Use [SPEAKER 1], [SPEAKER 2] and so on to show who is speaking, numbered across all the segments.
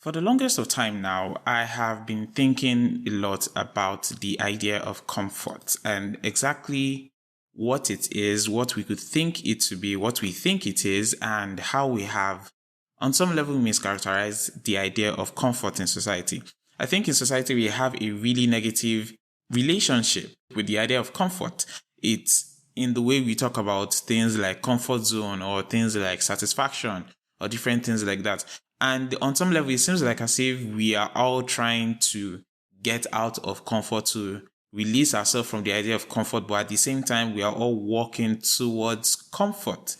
[SPEAKER 1] For the longest of time now, I have been thinking a lot about the idea of comfort and exactly what it is, what we could think it to be, what we think it is, and how we have, on some level, mischaracterized the idea of comfort in society. I think in society we have a really negative relationship with the idea of comfort. It's in the way we talk about things like comfort zone or things like satisfaction or different things like that. And on some level, it seems like as if we are all trying to get out of comfort, to release ourselves from the idea of comfort, but at the same time, we are all walking towards comfort.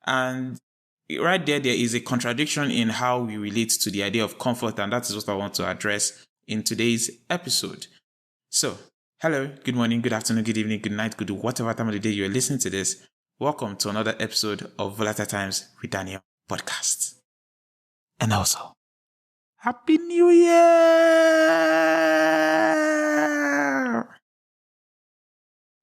[SPEAKER 1] And right there is a contradiction in how we relate to the idea of comfort, and that is what I want to address in today's episode. So, hello, good morning, good afternoon, good evening, good night, good whatever time of the day you're listening to this. Welcome to another episode of Volatile Times with Daniel podcast. And also, Happy New Year!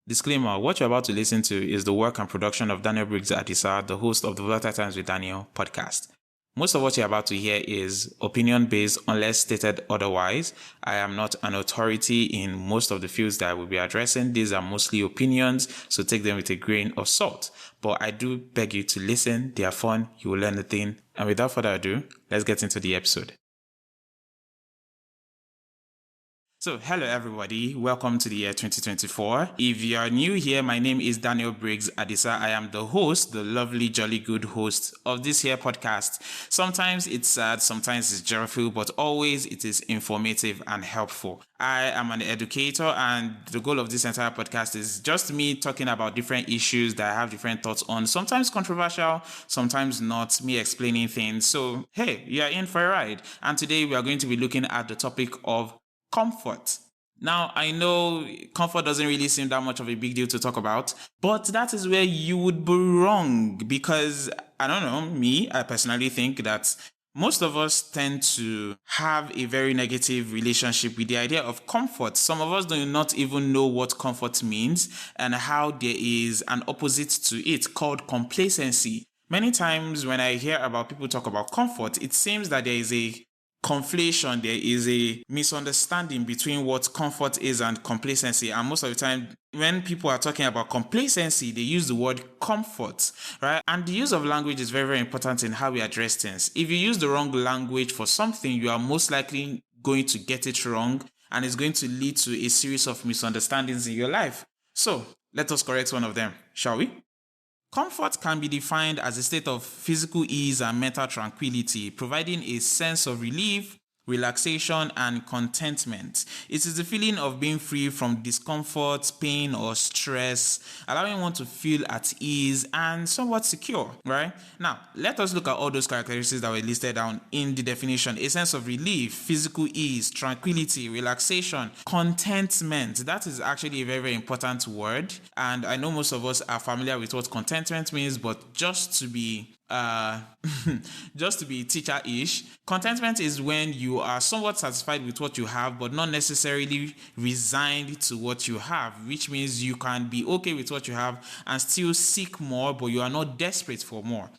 [SPEAKER 1] Disclaimer, what you're about to listen to is the work and production of Daniel Briggs Adisa, the host of the Volatile Times with Daniel podcast. Most of what you're about to hear is opinion-based unless stated otherwise. I am not an authority in most of the fields that I will be addressing. These are mostly opinions, so take them with a grain of salt. But I do beg you to listen. They are fun. You will learn a thing. And without further ado, let's get into the episode. So, hello everybody, welcome to the year 2024. If you are new here, my name is Daniel Briggs Adisa. I am the host, the lovely, jolly good host of this here podcast. Sometimes it's sad, sometimes it's joyful, but always it is informative and helpful. I am an educator, and the goal of this entire podcast is just me talking about different issues that I have different thoughts on, sometimes controversial, sometimes not, me explaining things. So, hey, you are in for a ride. And today we are going to be looking at the topic of comfort. Now, I know comfort doesn't really seem that much of a big deal to talk about, but that is where you would be wrong because, I don't know, I personally think that most of us tend to have a very negative relationship with the idea of comfort. Some of us do not even know what comfort means and how there is an opposite to it called complacency. Many times when I hear about people talk about comfort, it seems that there is a conflation, there is a misunderstanding between what comfort is and complacency. And most of the time, when people are talking about complacency, they use the word comfort, right? And the use of language is very, very important in how we address things. If you use the wrong language for something, you are most likely going to get it wrong, and it's going to lead to a series of misunderstandings in your life. So, let us correct one of them, shall we? Comfort can be defined as a state of physical ease and mental tranquility, providing a sense of relief, relaxation, and contentment. It is the feeling of being free from discomfort, pain, or stress, allowing one to feel at ease and somewhat secure, right? Now, let us look at all those characteristics that were listed down in the definition. A sense of relief, physical ease, tranquility, relaxation, contentment. That is actually a very, very important word. And I know most of us are familiar with what contentment means, but just to be teacher-ish, contentment is when you are somewhat satisfied with what you have, but not necessarily resigned to what you have, which means you can be okay with what you have and still seek more, but you are not desperate for more.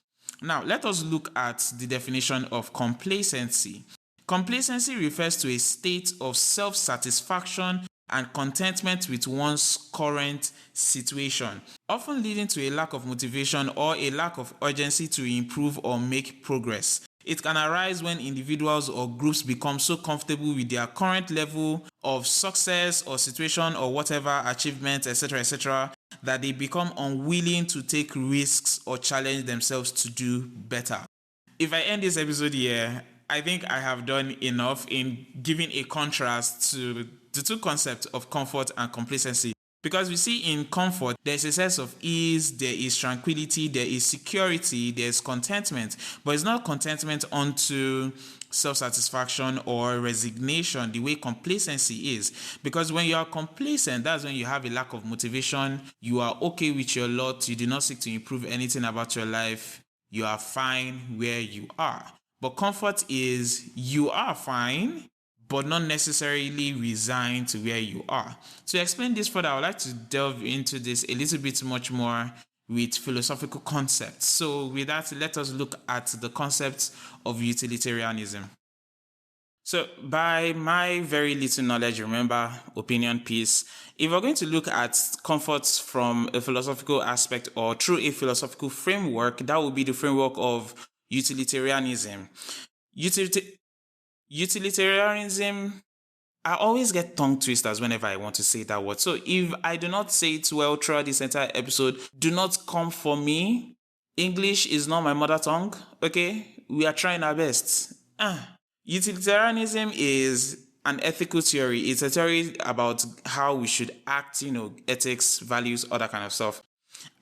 [SPEAKER 1] Now, let us look at the definition of complacency. Complacency refers to a state of self-satisfaction and contentment with one's current situation, often leading to a lack of motivation or a lack of urgency to improve or make progress. It can arise when individuals or groups become so comfortable with their current level of success or situation or whatever achievement, etc., that they become unwilling to take risks or challenge themselves to do better. If I end this episode here, I think I have done enough in giving a contrast to the two concepts of comfort and complacency. Because we see in comfort, there's a sense of ease, there is tranquility, there is security, there's contentment. But it's not contentment unto self-satisfaction or resignation the way complacency is. Because when you are complacent, that's when you have a lack of motivation, you are okay with your lot, you do not seek to improve anything about your life, you are fine where you are. But comfort is you are fine, but not necessarily resigned to where you are. To explain this further, I would like to delve into this a little bit much more with philosophical concepts. So with that, let us look at the concept of utilitarianism. So, by my very little knowledge, remember, opinion piece, if we're going to look at comforts from a philosophical aspect or through a philosophical framework, that would be the framework of utilitarianism. Utilitarianism, I always get tongue twisters whenever I want to say that word. So if I do not say it well throughout this entire episode, do not come for me. English is not my mother tongue, okay? We are trying our best. Utilitarianism is an ethical theory. It's a theory about how we should act, ethics, values, all that kind of stuff.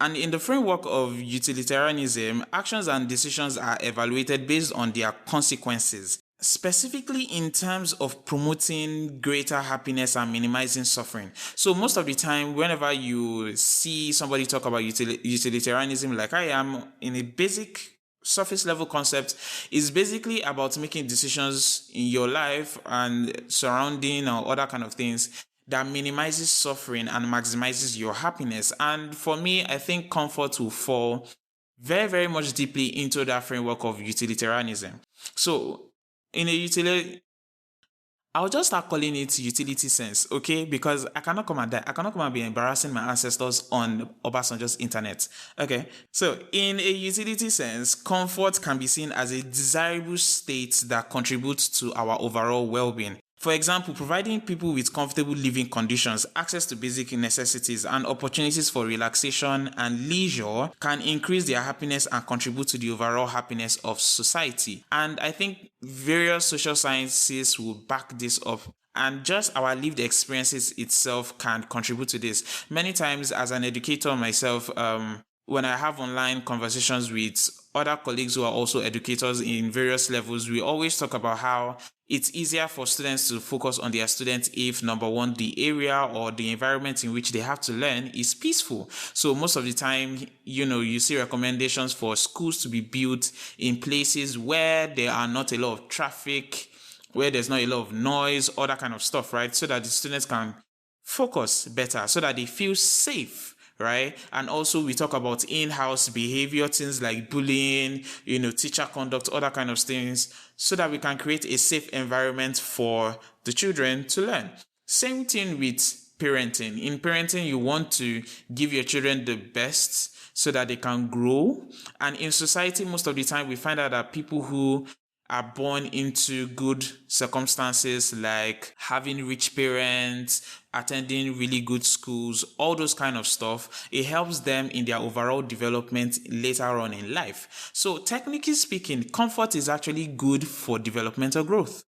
[SPEAKER 1] And in the framework of utilitarianism, actions and decisions are evaluated based on their consequences, specifically in terms of promoting greater happiness and minimizing suffering. So most of the time, whenever you see somebody talk about utilitarianism like I am, in a basic surface level concept, is basically about making decisions in your life and surrounding or other kind of things that minimizes suffering and maximizes your happiness. And for me, I think comfort will fall very, very much deeply into that framework of utilitarianism. So in a I'll just start calling it utility sense, okay? Because I cannot come and be embarrassing my ancestors on Obasanjo's internet, okay? So, in a utility sense, comfort can be seen as a desirable state that contributes to our overall well-being. For example, providing people with comfortable living conditions, access to basic necessities, and opportunities for relaxation and leisure can increase their happiness and contribute to the overall happiness of society. And I think various social sciences will back this up. And just our lived experiences itself can contribute to this. Many times, as an educator myself, when I have online conversations with other colleagues who are also educators in various levels, we always talk about how it's easier for students to focus on their students if, number one, the area or the environment in which they have to learn is peaceful. So most of the time, you see recommendations for schools to be built in places where there are not a lot of traffic, where there's not a lot of noise, all that kind of stuff, right? So that the students can focus better, so that they feel safe. Right? And also we talk about in-house behavior, things like bullying, teacher conduct, other kind of things, so that we can create a safe environment for the children to learn. Same thing with parenting. In parenting, you want to give your children the best so that they can grow. And in society, most of the time, we find out that people who are born into good circumstances, like having rich parents, attending really good schools, all those kind of stuff, it helps them in their overall development later on in life. So technically speaking, comfort is actually good for developmental growth.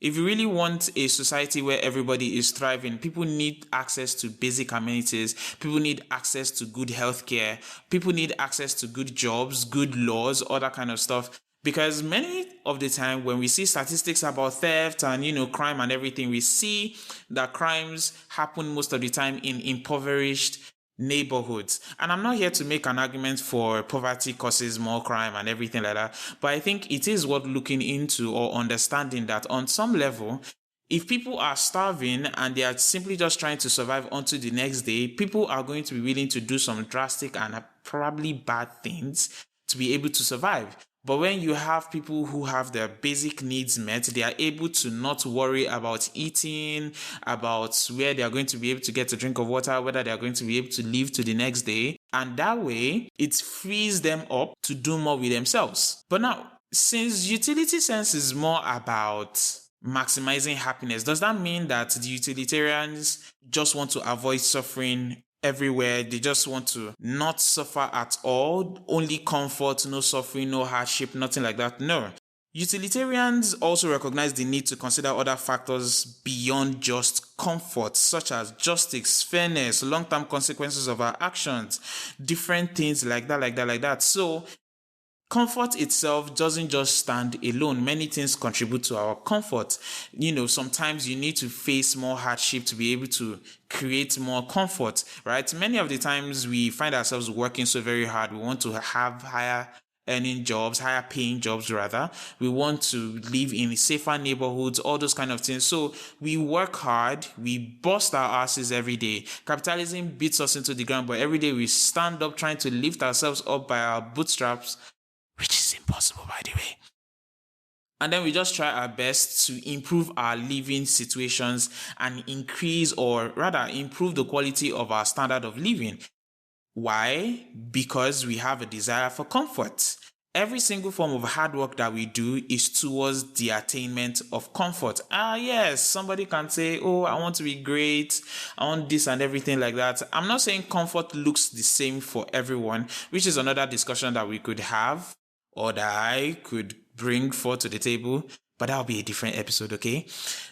[SPEAKER 1] If you really want a society where everybody is thriving, people need access to basic amenities, people need access to good healthcare, people need access to good jobs, good laws, all that kind of stuff. Because many of the time when we see statistics about theft and, crime and everything, we see that crimes happen most of the time in impoverished neighborhoods. And I'm not here to make an argument for poverty causes more crime and everything like that. But I think it is worth looking into or understanding that on some level, if people are starving and they are simply just trying to survive until the next day, people are going to be willing to do some drastic and probably bad things to be able to survive. But when you have people who have their basic needs met, they are able to not worry about eating, about where they are going to be able to get a drink of water, whether they are going to be able to live to the next day. And that way, it frees them up to do more with themselves. But now, since utility sense is more about maximizing happiness, does that mean that the utilitarians just want to avoid suffering everywhere? They just want to not suffer at all, only comfort, no suffering, no hardship, nothing like that? No. Utilitarians also recognize the need to consider other factors beyond just comfort, such as justice, fairness, long-term consequences of our actions, different things like that. So comfort itself doesn't just stand alone. Many things contribute to our comfort. Sometimes you need to face more hardship to be able to create more comfort, right? Many of the times we find ourselves working so very hard. We want to have higher paying jobs rather. We want to live in safer neighborhoods, all those kind of things. So we work hard, we bust our asses every day. Capitalism beats us into the ground, but every day we stand up trying to lift ourselves up by our bootstraps, which is impossible, by the way. And then we just try our best to improve our living situations and increase, or rather improve, the quality of our standard of living. Why? Because we have a desire for comfort. Every single form of hard work that we do is towards the attainment of comfort. Yes, somebody can say, oh, I want to be great, I want this and everything like that. I'm not saying comfort looks the same for everyone, which is another discussion that we could have, or that I could bring forth to the table, but that'll be a different episode, okay?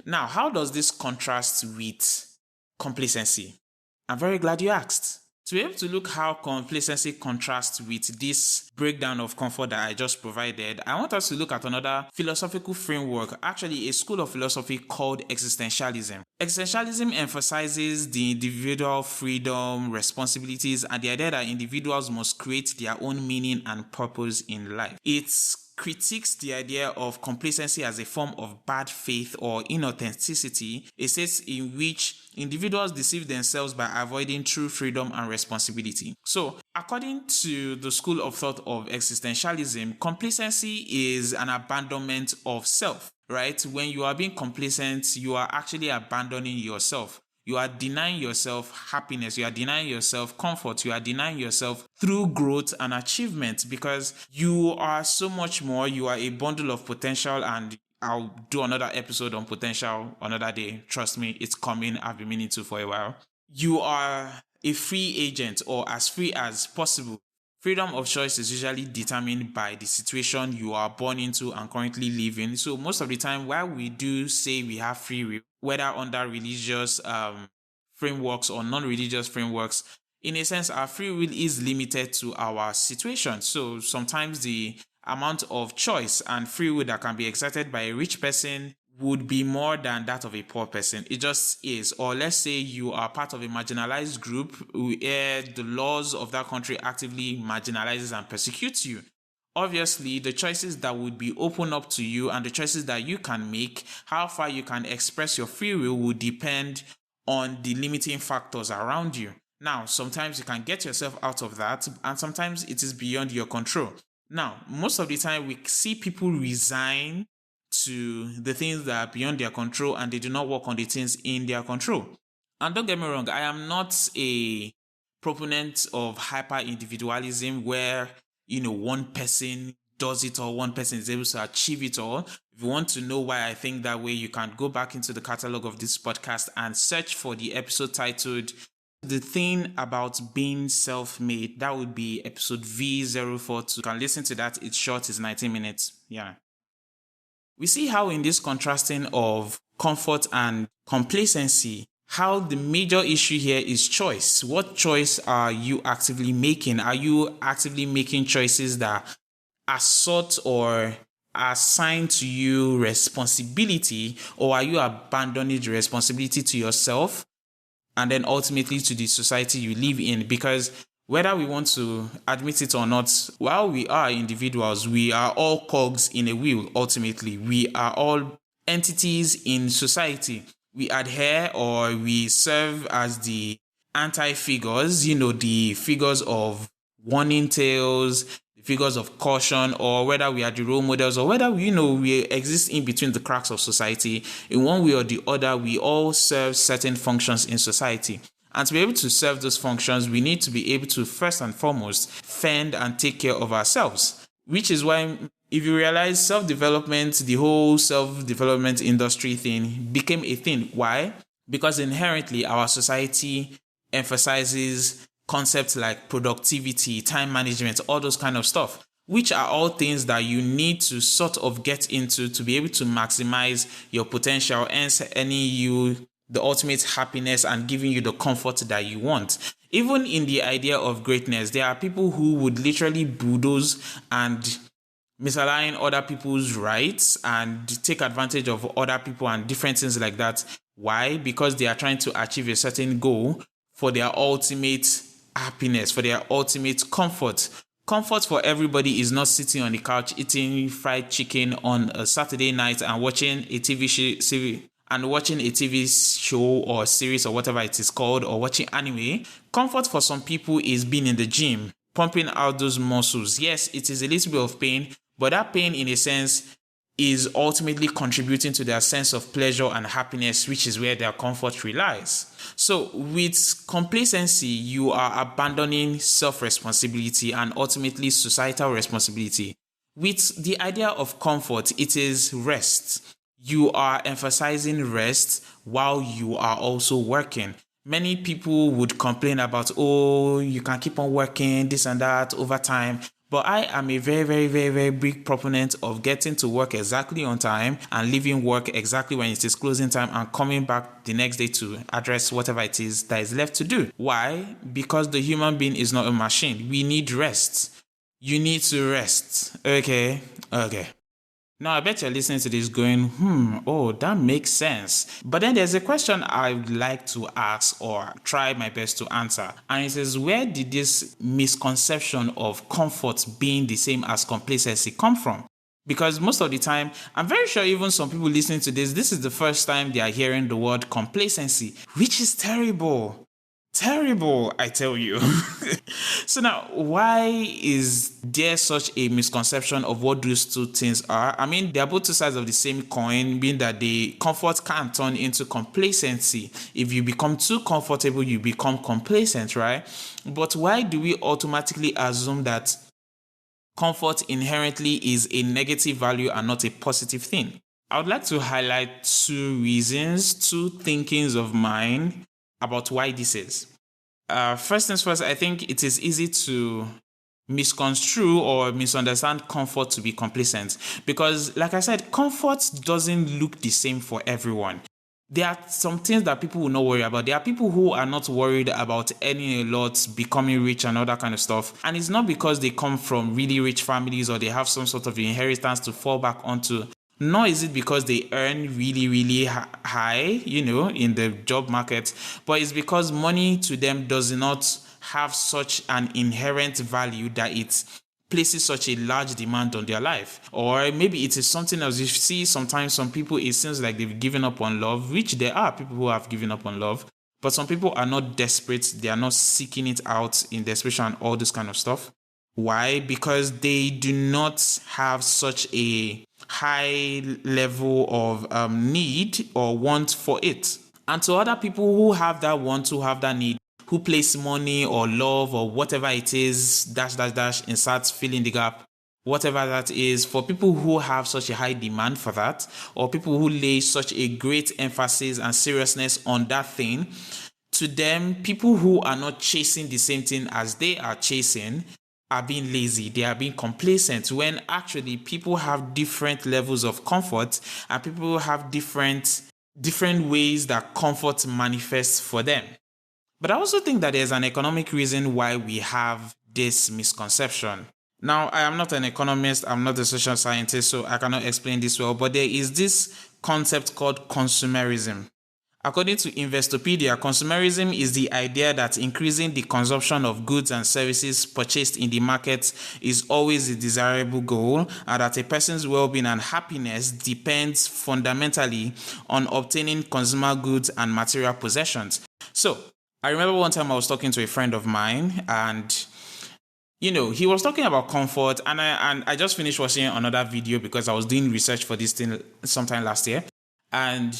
[SPEAKER 1] Now, how does this contrast with complacency? I'm very glad you asked. To be able to look how complacency contrasts with this breakdown of comfort that I just provided, I want us to look at another philosophical framework, actually a school of philosophy called existentialism. Existentialism emphasizes the individual freedom, responsibilities, and the idea that individuals must create their own meaning and purpose in life. It's critiques the idea of complacency as a form of bad faith or inauthenticity, a state in which individuals deceive themselves by avoiding true freedom and responsibility. So, according to the school of thought of existentialism, complacency is an abandonment of self, right? When you are being complacent, you are actually abandoning yourself. You are denying yourself happiness. You are denying yourself comfort. You are denying yourself through growth and achievement, because you are so much more. You are a bundle of potential, and I'll do another episode on potential another day. Trust me, it's coming. I've been meaning to for a while. You are a free agent, or as free as possible. Freedom of choice is usually determined by the situation you are born into and currently live in. So most of the time, while we do say we have free will, whether under religious frameworks or non-religious frameworks, in a sense, our free will is limited to our situation. So sometimes the amount of choice and free will that can be exerted by a rich person would be more than that of a poor person. It just is. Or let's say you are part of a marginalized group where the laws of that country actively marginalizes and persecutes you. Obviously, the choices that would be open up to you and the choices that you can make, how far you can express your free will, will depend on the limiting factors around you. Now, sometimes you can get yourself out of that, and sometimes it is beyond your control. Now, most of the time, we see people resign to the things that are beyond their control, and they do not work on the things in their control. And don't get me wrong, I am not a proponent of hyper individualism where, one person does it all, one person is able to achieve it all. If you want to know why I think that way, you can go back into the catalog of this podcast and search for the episode titled The Thing About Being Self-Made. That would be episode V062. You can listen to that. It's short, it's 19 minutes. Yeah. We see how in this contrasting of comfort and complacency, how the major issue here is choice. What choice are you actively making? Are you actively making choices that assert or assign to you responsibility, or are you abandoning the responsibility to yourself and then ultimately to the society you live in? Because whether we want to admit it or not, while we are individuals, we are all cogs in a wheel. Ultimately, we are all entities in society. We adhere or we serve as the anti-figures, the figures of warning tales, the figures of caution, or whether we are the role models, or whether we exist in between the cracks of society. In one way or the other, we all serve certain functions in society. And to be able to serve those functions, we need to be able to first and foremost fend and take care of ourselves. Which is why, if you realize, self-development, the whole self-development industry thing became a thing. Why? Because inherently our society emphasizes concepts like productivity, time management, all those kind of stuff, which are all things that you need to sort of get into to be able to maximize your potential, hence earning you the ultimate happiness and giving you the comfort that you want. Even in the idea of greatness, there are people who would literally bulldoze and misalign other people's rights and take advantage of other people and different things like that. Why? Because they are trying to achieve a certain goal for their ultimate happiness, for their ultimate comfort. Comfort for everybody is not sitting on the couch eating fried chicken on a Saturday night and watching a TV show or series or whatever it is called, or watching anime. Comfort for some people is being in the gym, pumping out those muscles. Yes, it is a little bit of pain, but that pain in a sense is ultimately contributing to their sense of pleasure and happiness, which is where their comfort relies. So with complacency, you are abandoning self-responsibility and ultimately societal responsibility. With the idea of comfort, it is rest. You are emphasizing rest while you are also working. Many people would complain about, oh, you can keep on working, this and that over time. But I am a very, very, very, very big proponent of getting to work exactly on time and leaving work exactly when it is closing time and coming back the next day to address whatever it is that is left to do. Why? Because the human being is not a machine. We need rest. You need to rest. Okay. Now, I bet you're listening to this going, oh, that makes sense. But then there's a question I'd like to ask or try my best to answer. And it is, where did this misconception of comfort being the same as complacency come from? Because most of the time, I'm very sure even some people listening to this is the first time they are hearing the word complacency, which is terrible. Terrible, I tell you. So now, why is there such a misconception of what those two things are? I mean, they are both two sides of the same coin, being that the comfort can turn into complacency. If you become too comfortable, you become complacent, right? But why do we automatically assume that comfort inherently is a negative value and not a positive thing? I would like to highlight two reasons, two thinkings of mine about why this is. First things first, I think it is easy to misconstrue or misunderstand comfort to be complacent because, like I said, comfort doesn't look the same for everyone. There are some things that people will not worry about. There are people who are not worried about earning a lot, becoming rich and all that kind of stuff. And it's not because they come from really rich families or they have some sort of inheritance to fall back onto. Nor is it because they earn really, really high, in the job market, but it's because money to them does not have such an inherent value that it places such a large demand on their life. Or maybe it is something else. You see, sometimes some people, it seems like they've given up on love, which there are people who have given up on love, but some people are not desperate. They are not seeking it out in desperation and all this kind of stuff. Why? Because they do not have such a high level of need or want for it. And to other people who have that want, who have that need, who place money or love or whatever it is, insert, fill in the gap, whatever that is, for people who have such a high demand for that, or people who lay such a great emphasis and seriousness on that thing, to them, people who are not chasing the same thing as they are chasing are being lazy, they are being complacent, when actually people have different levels of comfort and people have different ways that comfort manifests for them. But I also think that there's an economic reason why we have this misconception. Now, I am not an economist, I'm not a social scientist, so I cannot explain this well, but there is this concept called consumerism. According to Investopedia, consumerism is the idea that increasing the consumption of goods and services purchased in the market is always a desirable goal, and that a person's well-being and happiness depends fundamentally on obtaining consumer goods and material possessions. So, I remember one time I was talking to a friend of mine, and he was talking about comfort, and I just finished watching another video because I was doing research for this thing sometime last year, and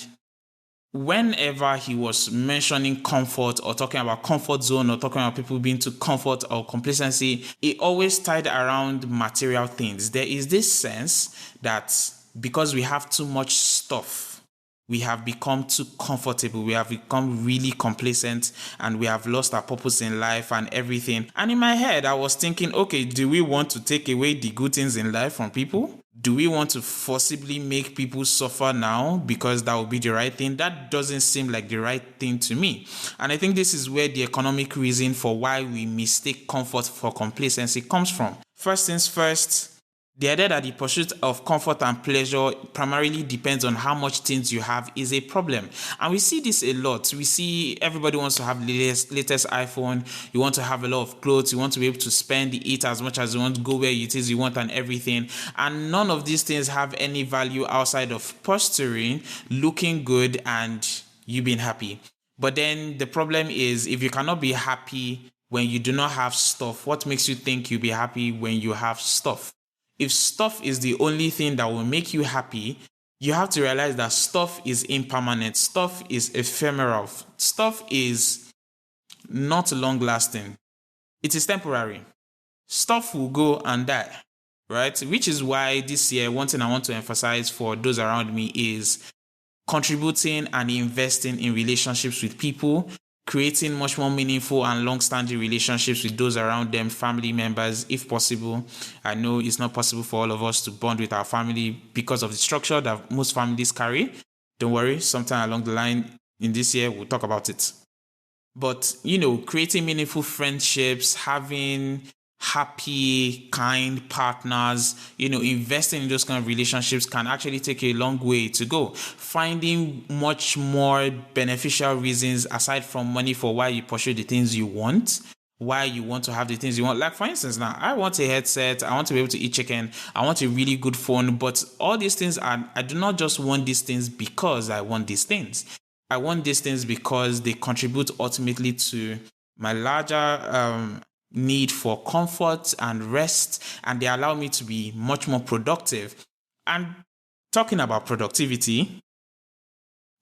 [SPEAKER 1] whenever he was mentioning comfort or talking about comfort zone or talking about people being too comfort or complacency, it always tied around material things. There is this sense that because we have too much stuff, we have become too comfortable, we have become really complacent, and we have lost our purpose in life and everything. And in my head, I was thinking, okay, do we want to take away the good things in life from people? Do we want to forcibly make people suffer now because that would be the right thing? That doesn't seem like the right thing to me. And I think this is where the economic reason for why we mistake comfort for complacency comes from. First things first, the idea that the pursuit of comfort and pleasure primarily depends on how much things you have is a problem. And we see this a lot. We see everybody wants to have the latest iPhone. You want to have a lot of clothes. You want to be able to spend, eat as much as you want, go where it is you want and everything. And none of these things have any value outside of posturing, looking good, and you being happy. But then the problem is, if you cannot be happy when you do not have stuff, what makes you think you'll be happy when you have stuff? If stuff is the only thing that will make you happy, you have to realize that stuff is impermanent. Stuff is ephemeral. Stuff is not long lasting. It is temporary. Stuff will go and die, right? Which is why this year, one thing I want to emphasize for those around me is contributing and investing in relationships with people, creating much more meaningful and long-standing relationships with those around them, family members, if possible. I know it's not possible for all of us to bond with our family because of the structure that most families carry. Don't worry, sometime along the line in this year, we'll talk about it. But, creating meaningful friendships, having happy, kind partners, investing in those kind of relationships can actually take a long way to go. Finding much more beneficial reasons aside from money for why you pursue the things you want, why you want to have the things you want. Like, for instance, now I want a headset, I want to be able to eat chicken, I want a really good phone, but all these things I do not just want these things because I want these things. I want these things because they contribute ultimately to my larger need for comfort and rest, and they allow me to be much more productive. And talking about productivity,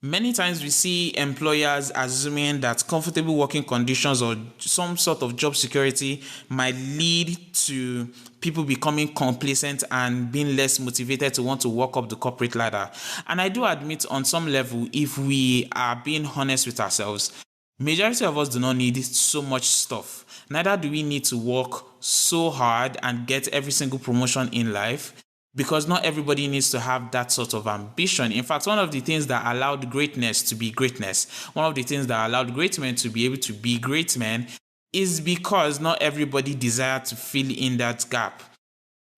[SPEAKER 1] many times we see employers assuming that comfortable working conditions or some sort of job security might lead to people becoming complacent and being less motivated to want to walk up the corporate ladder. And I do admit, on some level, if we are being honest with ourselves, majority of us do not need so much stuff. Neither do we need to work so hard and get every single promotion in life, because not everybody needs to have that sort of ambition. In fact, one of the things that allowed greatness to be greatness, one of the things that allowed great men to be able to be great men, is because not everybody desired to fill in that gap.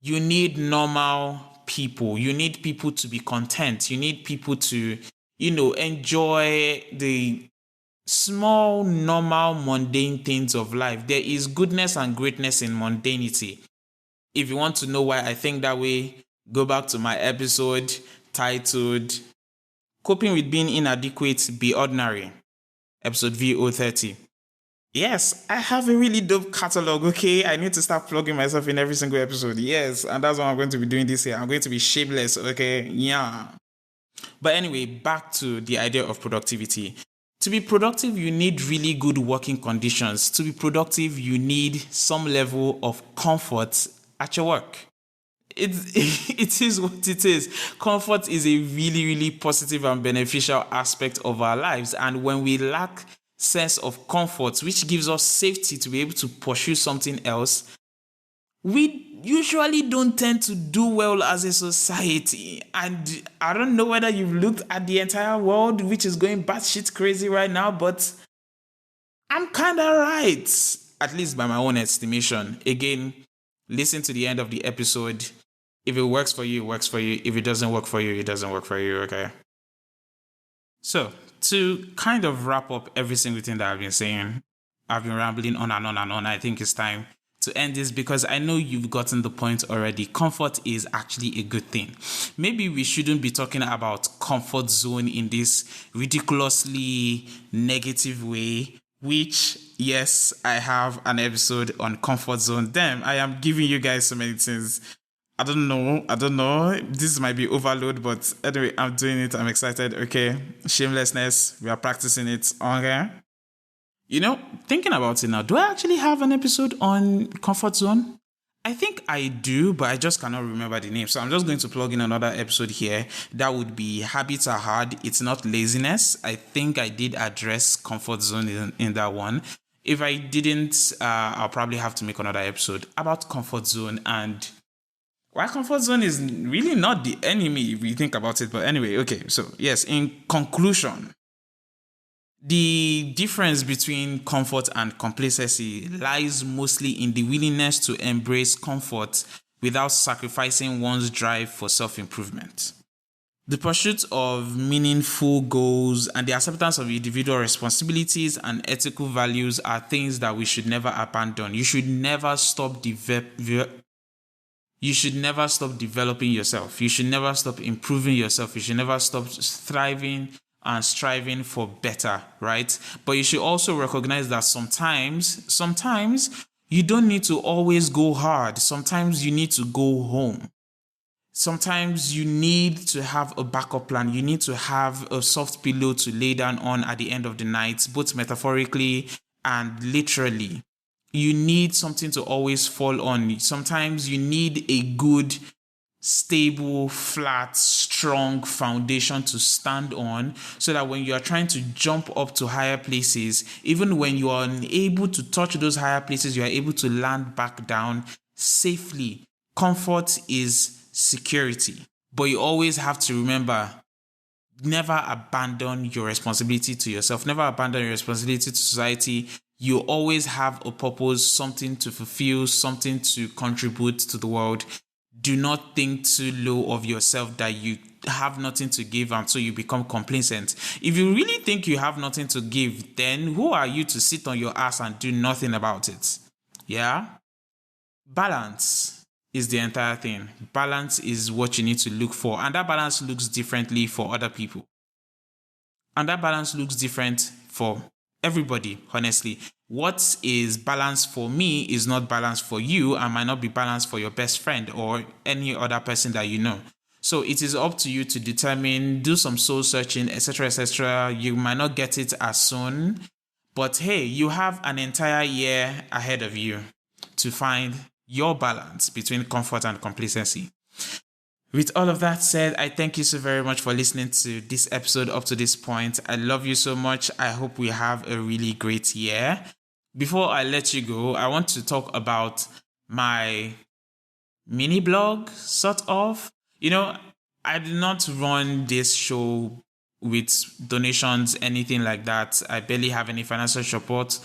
[SPEAKER 1] You need normal people. You need people to be content. You need people to, enjoy the small, normal, mundane things of life. There is goodness and greatness in mundanity. If you want to know why I think that way, go back to my episode titled Coping with Being Inadequate, Be Ordinary, episode V030. Yes, I have a really dope catalog, okay? I need to start plugging myself in every single episode. Yes, and that's what I'm going to be doing this year. I'm going to be shameless, okay? Yeah. But anyway, back to the idea of productivity. To be productive, you need really good working conditions. To be productive, you need some level of comfort at your work. It is what it is. Comfort is a really, really positive and beneficial aspect of our lives. And when we lack sense of comfort, which gives us safety to be able to pursue something else, we usually don't tend to do well as a society. And I don't know whether you've looked at the entire world, which is going batshit crazy right now, but I'm kind of right, at least by my own estimation. Again, listen to the end of the episode. If it works for you, it works for you. If it doesn't work for you, it doesn't work for you, okay? So, to kind of wrap up every single thing that I've been saying, I've been rambling on and on and on. I think it's time to end this because I know you've gotten the point already. Comfort is actually a good thing. Maybe we shouldn't be talking about comfort zone in this ridiculously negative way, which, yes, I have an episode on comfort zone. Damn, I am giving you guys so many things. I don't know. This might be overload, but anyway, I'm doing it. I'm excited. Okay. Shamelessness. We are practicing it. Okay. Thinking about it now, do I actually have an episode on comfort zone? I think I do, but I just cannot remember the name. So I'm just going to plug in another episode here. That would be Habits Are Hard. It's not laziness. I think I did address comfort zone in that one. If I didn't, I'll probably have to make another episode about comfort zone and why comfort zone is really not the enemy if you think about it. But anyway, okay. So yes, in conclusion, the difference between comfort and complacency lies mostly in the willingness to embrace comfort without sacrificing one's drive for self-improvement. The pursuit of meaningful goals and the acceptance of individual responsibilities and ethical values are things that we should never abandon. You should never stop developing yourself. You should never stop improving yourself. You should never stop thriving and striving for better, right? But you should also recognize that sometimes You don't need to always go hard. Sometimes you need to go home. Sometimes you need to have a backup plan. You need to have a soft pillow to lay down on at the end of the night, both metaphorically and literally. You need something to always fall on. Sometimes you need a good, stable, flat, strong foundation to stand on, so that when you are trying to jump up to higher places, even when you are unable to touch those higher places, you are able to land back down safely. Comfort is security. But you always have to remember, never abandon your responsibility to yourself. Never abandon your responsibility to society. You always have a purpose, something to fulfill, something to contribute to the world. Do not think too low of yourself that you have nothing to give until you become complacent. If you really think you have nothing to give, then who are you to sit on your ass and do nothing about it? Yeah? Balance is the entire thing. Balance is what you need to look for. And that balance looks differently for other people. And that balance looks different for everybody, honestly. What is balance for me is not balance for you and might not be balance for your best friend or any other person that you know. So it is up to you to determine, do some soul searching, etc., etc. You might not get it as soon, but hey, you have an entire year ahead of you to find your balance between comfort and complacency. With all of that said, I thank you so very much for listening to this episode up to this point. I love you so much. I hope we have a really great year. Before I let you go, I want to talk about my mini blog, sort of. I do not run this show with donations, anything like that. I barely have any financial support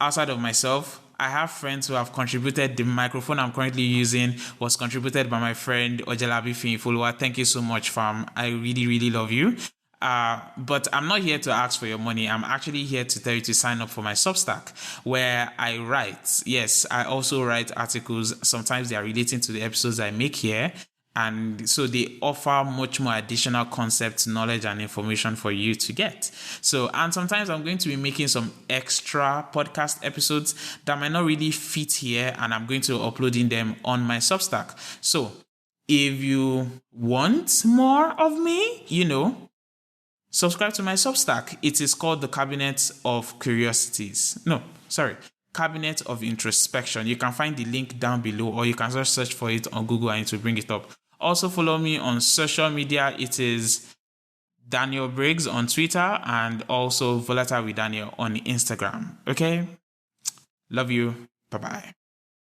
[SPEAKER 1] outside of myself. I have friends who have contributed. The microphone I'm currently using was contributed by my friend Ojelabi Finfolua. Thank you so much, fam. I really, really love you. But I'm not here to ask for your money. I'm actually here to tell you to sign up for my Substack, where I write. Yes, I also write articles. Sometimes they are relating to the episodes I make here. And so they offer much more additional concepts, knowledge, and information for you to get. So, and sometimes I'm going to be making some extra podcast episodes that might not really fit here, and I'm going to uploading them on my Substack. So, if you want more of me, subscribe to my Substack. It is called the Cabinet of Curiosities. Cabinet of Introspection. You can find the link down below, or you can just search for it on Google and it will bring it up. Also follow me on social media. It is Daniel Briggs on Twitter and also Volatile with Daniel on Instagram. Okay? Love you. Bye-bye.